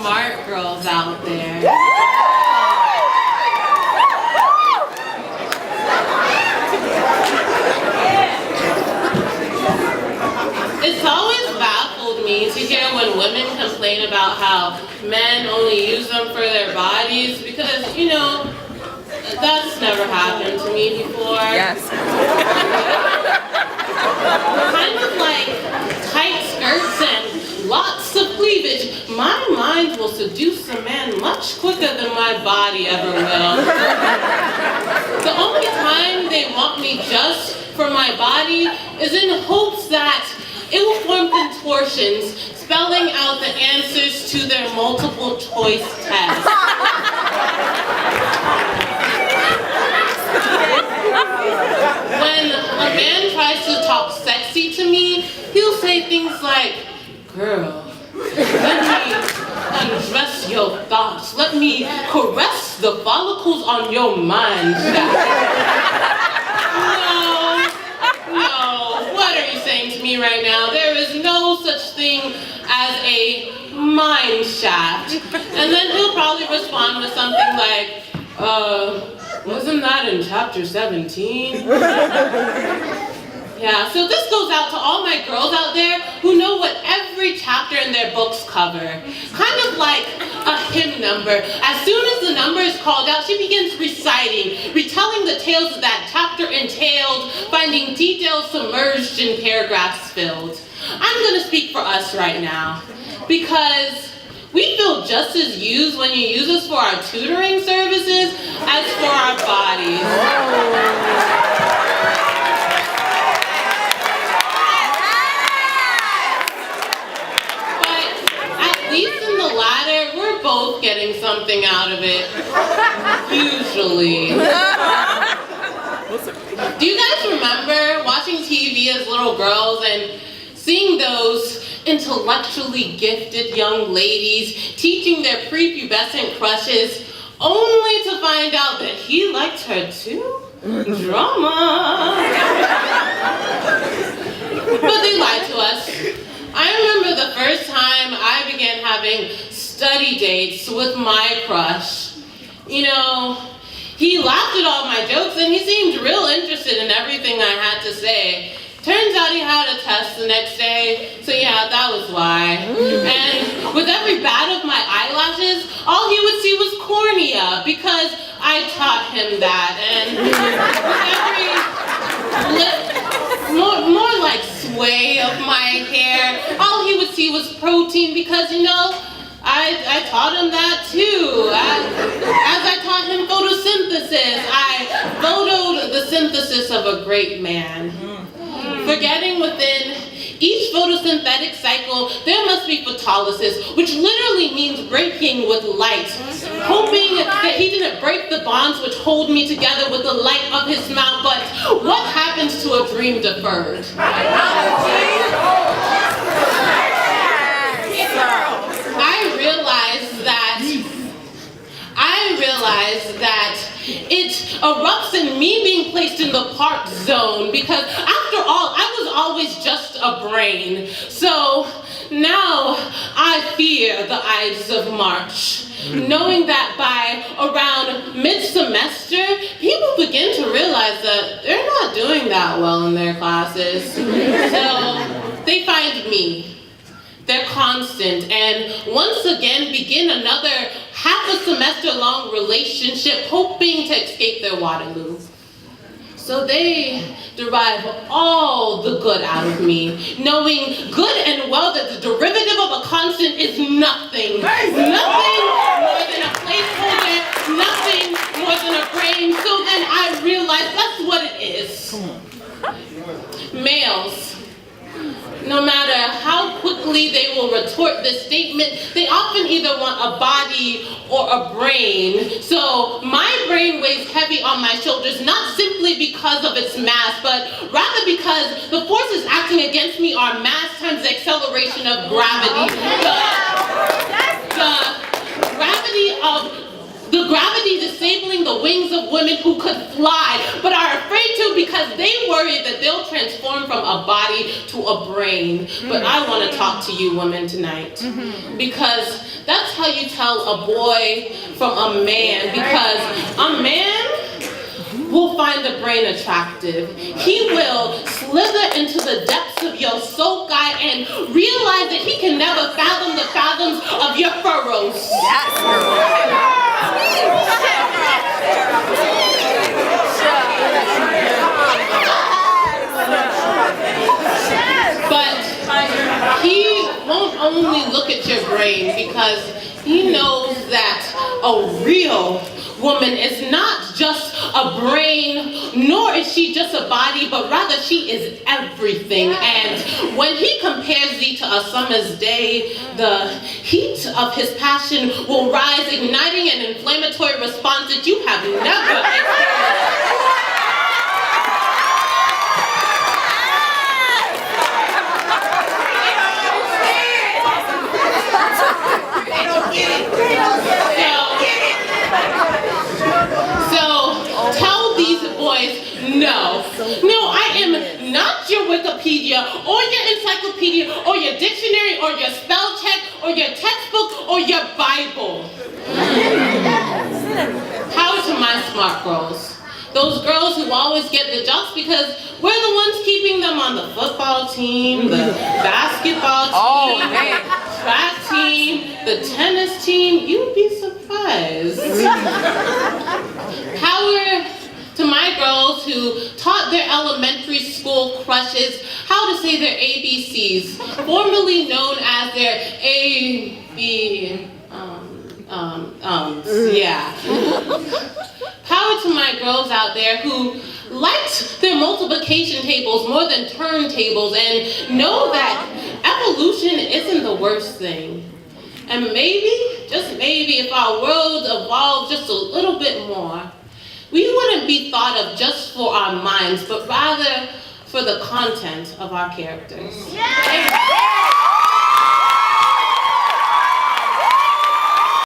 smart girls out there. It's always baffled me to hear when women complain about how men only use them for their bodies because, you know, that's never happened to me before. Yes. Kind of like tight skirts and lots of cleavage. My mind will seduce a man much quicker than my body ever will. The only time they want me just for my body is in hopes that it will form contortions, spelling out the answers to their multiple choice test. When a man tries to talk sexy to me, he'll say things like, "Girl, let me undress your thoughts. Let me caress the follicles on your mind." No, what are you saying to me right now? There is no such thing as a mine shaft. And then he'll probably respond with something like, wasn't that in chapter 17? Yeah, so this goes out to all my girls out there who know what every chapter in their books cover. Kind of like a hymn number. As soon as the number is called out, she begins reciting, retelling the tales that that chapter entailed, finding details submerged in paragraphs filled. I'm going to speak for us right now, because we feel just as used when you use us for our tutoring services as for our bodies. We're both getting something out of it, usually. Do you guys remember watching TV as little girls and seeing those intellectually gifted young ladies teaching their prepubescent crushes only to find out that he liked her too? Drama! But they lied to us. I remember the first time I began having study dates with my crush. You know, he laughed at all my jokes and he seemed real interested in everything I had to say. Turns out he had a test the next day, so yeah, that was why. And with every bat of my eyelashes, all he would see was cornea, because I taught him that. And with every more like sway of my hair, all he would see was protein, because, you know, I taught him that too. As I taught him photosynthesis, I photoed the synthesis of a great man. Forgetting within each photosynthetic cycle, there must be photolysis, which literally means breaking with light. Hoping that he didn't break the bonds which hold me together with the light of his mouth, but what happens to a dream deferred? I realized that it erupts in me being placed in the park zone, because after all, I was always just a brain. So now I fear the Ides of March, knowing that by around mid-semester, people begin to realize that they're not doing that well in their classes. So they find me, their constant, and once again begin another half a semester long relationship, hoping to escape their Waterloo. So they derive all the good out of me, knowing good and well that the derivative of a constant is nothing. Nothing more than a placeholder, nothing more than a brain. So then I realized that's what it is. Males. No matter how quickly they will retort this statement, they often either want a body or a brain. So my brain weighs heavy on my shoulders, not simply because of its mass, but rather because the forces acting against me are mass times the acceleration of gravity. The gravity disabling the the wings of women who could fly, but are afraid to because they worry that they'll transform from a body to a brain. But I want to talk to you women tonight, because that's how you tell a boy from a man, because a man will find a brain attractive. He will slither into the depths of your soul guy and realize that he can never fathom the fathoms of your furrows. Yes, But he won't only look at your brain, because he knows that a real woman is not just a brain, nor is she just a body, but rather she is everything. And when he compares thee to a summer's day, the heat of his passion will rise, igniting an inflammatory response that you have never experienced. No, I am not your Wikipedia, or your encyclopedia, or your dictionary, or your spell check, or your textbook, or your Bible. Power to my smart girls. Those girls who always get the jokes because we're the ones keeping them on the football team, the basketball team, track team, the tennis team. You'd be surprised. Power to my girls who taught their elementary school crushes how to say their ABCs, formerly known as their yeah. Power to my girls out there who liked their multiplication tables more than turntables and know that evolution isn't the worst thing. And maybe, just maybe, if our world evolved just a little bit more, we wouldn't be thought of just for our minds, but rather for the content of our characters. Yeah.